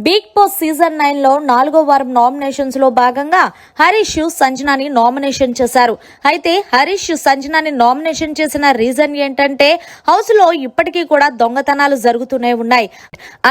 Big boss season 9 లో 4వ వారం నామినేషన్స్ లో భాగంగా హరీష్ సంజనాని నామినేషన్ చేశారు. అయితే హరీష్ సంజనాని నామినేషన్ చేసిన రీజన్ ఏంటంటే హౌస్ లో ఇప్పటికీ కూడా దొంగతనాలు జరుగుతూనే ఉన్నాయి.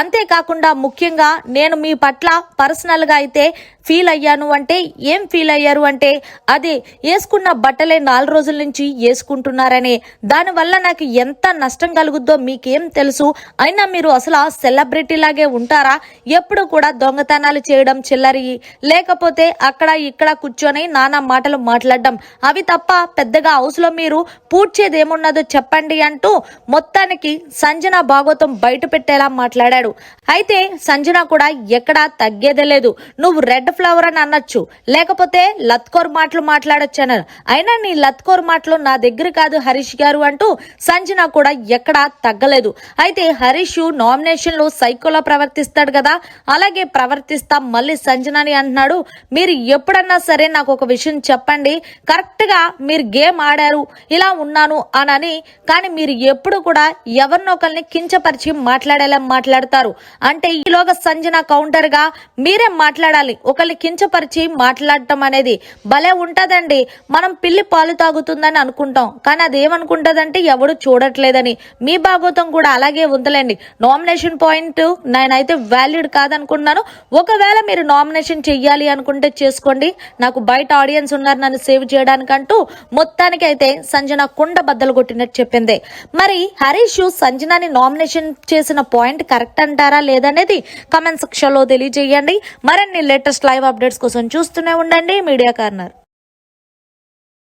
అంతేకాకుండా ముఖ్యంగా నేను మీ పట్ల పర్సనల్ గా అయితే ఫీల్ అయ్యాను అంటే ఏం ఫీల్ అయ్యారు అంటే అది వేసుకున్న బట్టలే 4 రోజుల నుంచి వేసుకుంటున్నారని, దానివల్ల నాకు ఎంత నష్టం కలుగుద్దో మీకేం తెలుసు, అయినా మీరు అసలు సెలబ్రిటీ లాగే ఉంటారా, ఎప్పుడు కూడా దొంగతనాలు చేయడం చిల్లరి, లేకపోతే అక్కడ ఇక్కడ కూర్చొని నానా మాటలు మాట్లాడడం, అవి తప్ప పెద్దగా హౌస్ లో మీరు పూడ్చేది ఏమున్నదో చెప్పండి అంటూ మొత్తానికి సంజన భాగవతం బయట పెట్టేలా మాట్లాడాడు. అయితే సంజన కూడా ఎక్కడా తగ్గేదే లేదు. నువ్వు రెడ్ ఫ్లవర్ అని అనొచ్చు, లేకపోతే లత్కోర్ మాటలు మాట్లాడొచ్చు అన్నారు, అయినా నీ లత్కోర్ మాటలు నా దగ్గర కాదు హరీష్ గారు అంటూ సంజన కూడా ఎక్కడా తగ్గలేదు. అయితే హరీష్ నామినేషన్ లో సైకోలో ప్రవర్తిస్తాడు కదా, అలాగే ప్రవర్తిస్తా మళ్ళీ సంజనని అంటున్నాడు. మీరు ఎప్పుడన్నా సరే నాకు ఒక విషయం చెప్పండి, కరెక్ట్ గా మీరు గేమ్ ఆడారు ఇలా ఉన్నాను అని, కానీ మీరు ఎప్పుడు కూడా ఎవరినొకరిని కించపరిచి మాట్లాడేలా మాట్లాడతారు అంటే ఈలోగా సంజన కౌంటర్ గా మీరే మాట్లాడాలి, ఒకరిని కించపరిచి మాట్లాడటం అనేది భలే ఉంటదండి. మనం పిల్లి పాలు తాగుతుందని అనుకుంటాం, కానీ అది ఏమనుకుంటదంటే ఎవడు చూడట్లేదని. మీ భాగవతం కూడా అలాగే ఉందలేండి. నామినేషన్ పాయింట్ నేనైతే వ్యాలిడ్ కాదనుకున్నాను. ఒకవేళ మీరు నామినేషన్ చెయ్యాలి అనుకుంటే చేసుకోండి, నాకు బయట ఆడియన్స్ ఉన్నారు నన్ను సేవ్ చేయడానికంటూ మొత్తానికి అయితే సంజన కుండ బద్దలు కొట్టినట్టు చెప్పింది. మరి హరీష్ సంజనాని నామినేషన్ చేసిన పాయింట్ కరెక్ట్ అంటారా లేదనేది కమెంట్ సెక్షన్ లో తెలియజేయండి. మరిన్ని లేటెస్ట్ లైవ్ అప్డేట్స్ కోసం చూస్తూనే ఉండండి మీడియా కార్నర్.